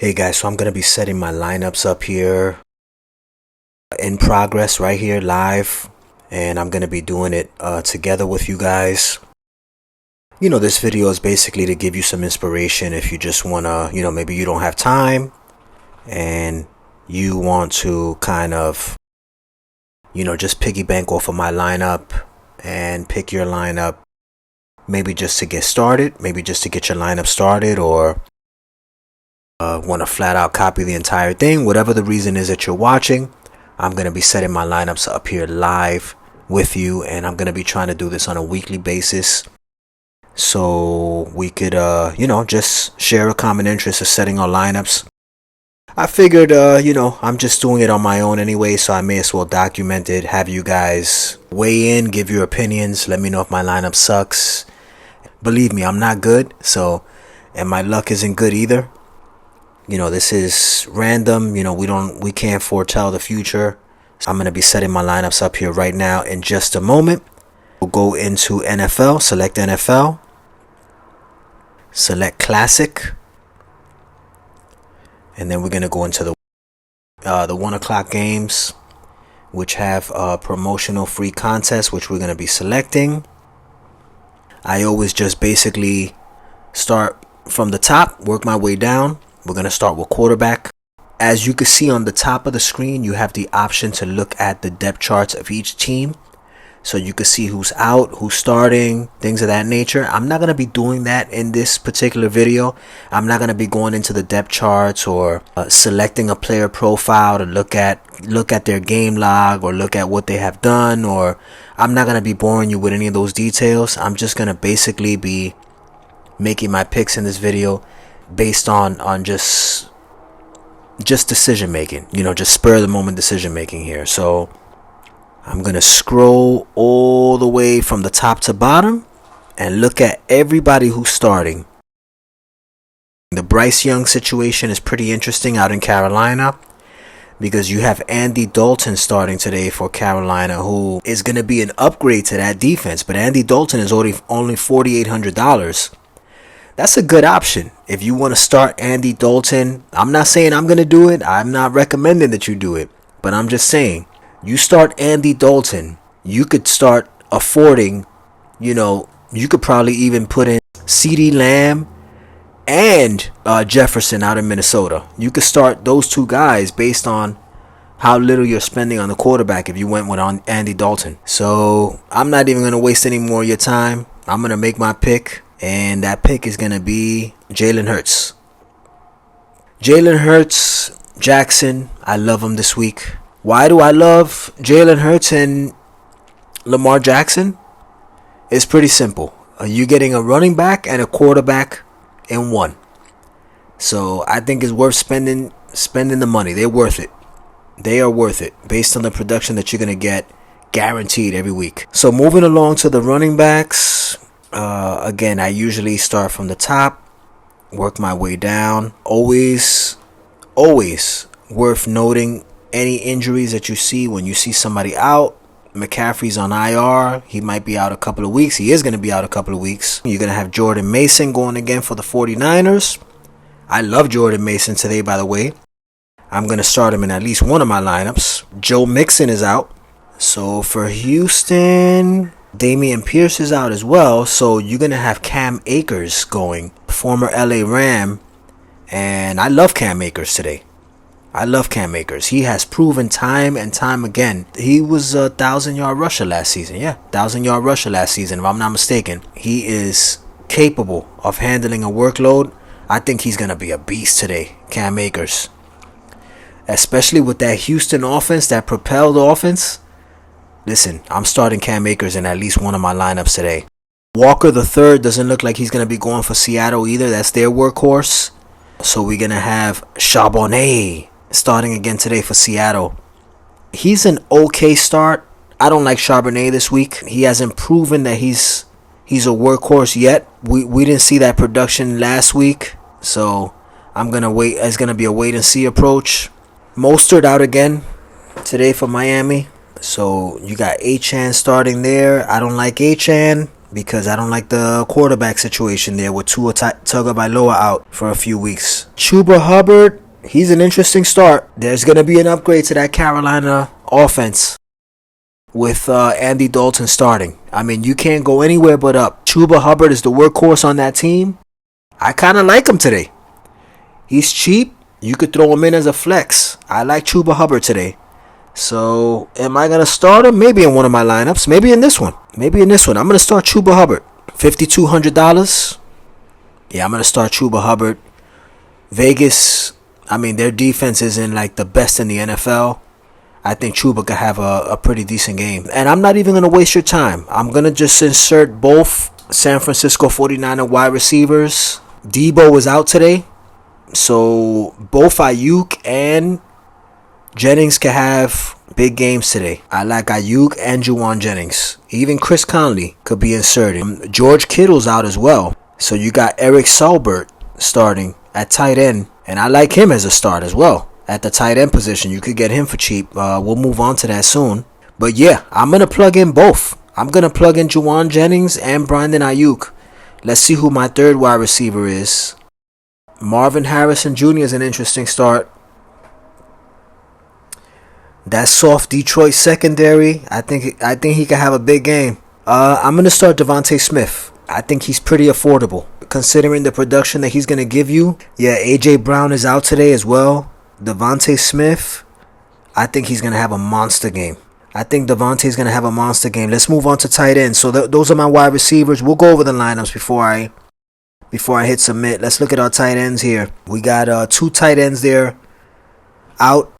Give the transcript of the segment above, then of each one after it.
Hey guys, so I'm going to be setting my lineups up here in progress right here live, and I'm going to be doing it together with you guys. This video is basically to give you some inspiration if you just want to, maybe you don't have time and you want to kind of, just piggy bank off of my lineup and pick your lineup, maybe just to get started, maybe just to get your lineup started, or want to flat out copy the entire thing. Whatever the reason is that you're watching, I'm going to be setting my lineups up here live with you, and I'm going to be trying to do this on a weekly basis so we could just share a common interest of setting our lineups. I figured I'm just doing it on my own anyway, so I may as well document it, have you guys weigh in, give your opinions, let me know if my lineup sucks. Believe me, I'm not good, and my luck isn't good either. This is random. We can't foretell the future. So I'm going to be setting my lineups up here right now in just a moment. We'll go into NFL, select NFL, select Classic, and then we're going to go into the 1 o'clock games, which have promotional free contests, which we're going to be selecting. I always just basically start from the top, work my way down. We're going to start with quarterback. As you can see on the top of the screen, you have the option to look at the depth charts of each team. So you can see who's out, who's starting, things of that nature. I'm not going to be doing that in this particular video. I'm not going to be going into the depth charts or selecting a player profile to look at their game log or look at what they have done. Or I'm not going to be boring you with any of those details. I'm just going to basically be making my picks in this video based on just decision making, just spur of the moment decision making here. So I'm gonna scroll all the way from the top to bottom and look at everybody who's starting. The Bryce Young situation is pretty interesting out in Carolina, because you have Andy Dalton starting today for Carolina, who is gonna be an upgrade to that defense. But Andy Dalton is only $4,800. That's a good option if you want to start Andy Dalton. I'm not saying I'm going to do it. I'm not recommending that you do it. But I'm just saying, you start Andy Dalton, you could start affording, you could probably even put in CeeDee Lamb and Jefferson out in Minnesota. You could start those two guys based on how little you're spending on the quarterback if you went with Andy Dalton. So I'm not even going to waste any more of your time. I'm going to make my pick. And that pick is going to be Jalen Hurts. Jalen Hurts, Jackson, I love him this week. Why do I love Jalen Hurts and Lamar Jackson? It's pretty simple. You're getting a running back and a quarterback in one. So I think it's worth spending the money. They're worth it. They are worth it based on the production that you're going to get guaranteed every week. So moving along to the running backs. Again, I usually start from the top, work my way down. Always worth noting any injuries that you see when you see somebody out. McCaffrey's on IR. He might be out a couple of weeks. He is going to be out a couple of weeks. You're going to have Jordan Mason going again for the 49ers. I love Jordan Mason today, by the way. I'm going to start him in at least one of my lineups. Joe Mixon is out. So for Houston, Dameon Pierce is out as well, so you're going to have Cam Akers going, former LA Ram, and I love Cam Akers today. I love Cam Akers. He has proven time and time again. He was a 1,000-yard rusher last season. Yeah, 1,000-yard rusher last season, if I'm not mistaken. He is capable of handling a workload. I think he's going to be a beast today, Cam Akers. Especially with that Houston offense, that propelled offense. Listen, I'm starting Cam Akers in at least one of my lineups today. Walker the third doesn't look like he's going to be going for Seattle either. That's their workhorse. So we're going to have Charbonnet starting again today for Seattle. He's an okay start. I don't like Charbonnet this week. He hasn't proven that he's a workhorse yet. We didn't see that production last week. So I'm going to wait. It's going to be a wait and see approach. Mostert out again today for Miami. So you got Achane starting there. I don't like Achane. because I don't like the quarterback situation there with Tua Tagovailoa out for a few weeks. Chuba Hubbard, he's an interesting start. There's going to be an upgrade to that Carolina offense with Andy Dalton starting. I mean, you can't go anywhere but up. Chuba Hubbard is the workhorse on that team. I kind of like him today. He's cheap. You could throw him in as a flex. I like Chuba Hubbard today. So, am I going to start him? Maybe in one of my lineups. Maybe in this one. I'm going to start Chuba Hubbard. $5,200. Yeah, I'm going to start Chuba Hubbard. Vegas, I mean, their defense isn't like the best in the NFL. I think Chuba could have a pretty decent game. And I'm not even going to waste your time. I'm going to just insert both San Francisco 49er wide receivers. Debo was out today. So, both Aiyuk and Jennings can have big games today. I like Aiyuk and Jauan Jennings. Even Chris Conley could be inserted. George Kittle's out as well. So you got Eric Saubert starting at tight end. And I like him as a start as well. At the tight end position, you could get him for cheap. We'll move on to that soon. But yeah, I'm going to plug in both. I'm going to plug in Jauan Jennings and Brandon Aiyuk. Let's see who my third wide receiver is. Marvin Harrison Jr. is an interesting start. That soft Detroit secondary, I think he can have a big game. I'm going to start Devonta Smith. I think he's pretty affordable considering the production that he's going to give you. Yeah, A.J. Brown is out today as well. Devonta Smith, I think he's going to have a monster game. Let's move on to tight ends. So those are my wide receivers. We'll go over the lineups before I hit submit. Let's look at our tight ends here. We got 2 tight ends there out.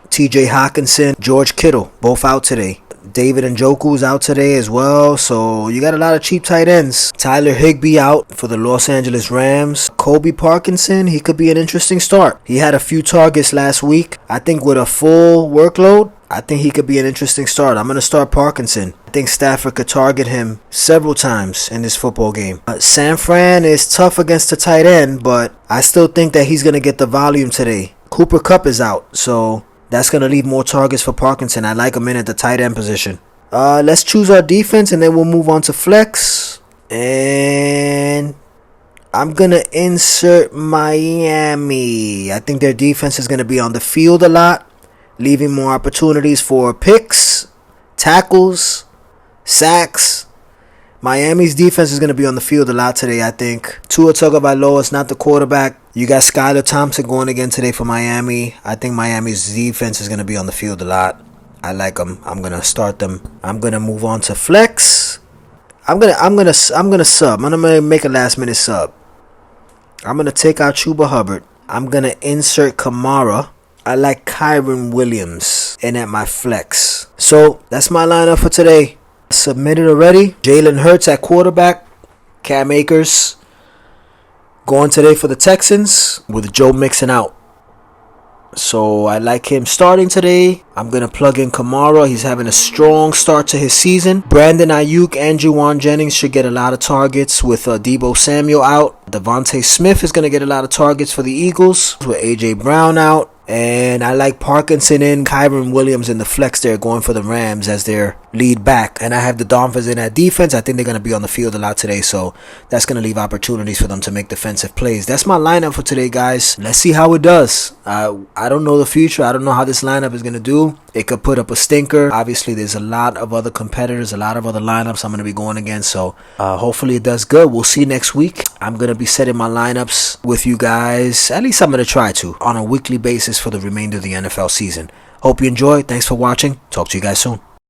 TJ Hawkinson, George Kittle, both out today. David Njoku's out today as well. So you got a lot of cheap tight ends. Tyler Higbee out for the Los Angeles Rams. Colby Parkinson, he could be an interesting start. He had a few targets last week. I think with a full workload, I think he could be an interesting start. I'm going to start Parkinson. I think Stafford could target him several times in this football game. San Fran is tough against the tight end, but I still think that he's going to get the volume today. Cooper Kupp is out, so that's going to leave more targets for Parkinson. I like him in at the tight end position. Let's choose our defense, and then we'll move on to flex. And I'm going to insert Miami. I think their defense is going to be on the field a lot, leaving more opportunities for picks, tackles, sacks. Miami's defense is going to be on the field a lot today, I think. Tua Tagovailoa is not the quarterback. You got Skylar Thompson going again today for Miami. I think Miami's defense is going to be on the field a lot. I like them. I'm going to start them. I'm going to move on to flex. I'm going to sub. I'm going to make a last minute sub. I'm going to take out Chuba Hubbard. I'm going to insert Kamara. I like Kyren Williams in at my flex. So that's my lineup for today. Submitted already. Jalen Hurts at quarterback. Cam Akers going today for the Texans with Joe Mixon out. So I like him starting today. I'm going to plug in Kamara. He's having a strong start to his season. Brandon Aiyuk and Jauan Jennings should get a lot of targets with Debo Samuel out. Devonta Smith is going to get a lot of targets for the Eagles with A.J. Brown out. And I like Parkinson and Kyren Williams in the flex there going for the Rams as their lead back. And I have the Dolphins in that defense. I think they're going to be on the field a lot today. So that's going to leave opportunities for them to make defensive plays. That's my lineup for today, guys. Let's see how it does. I don't know the future. I don't know how this lineup is going to do. It could put up a stinker. Obviously, there's a lot of other competitors, a lot of other lineups I'm going to be going against. So hopefully it does good. We'll see next week. I'm going to be setting my lineups with you guys. At least I'm going to try to on a weekly basis for the remainder of the NFL season. Hope you enjoyed. Thanks for watching. Talk to you guys soon.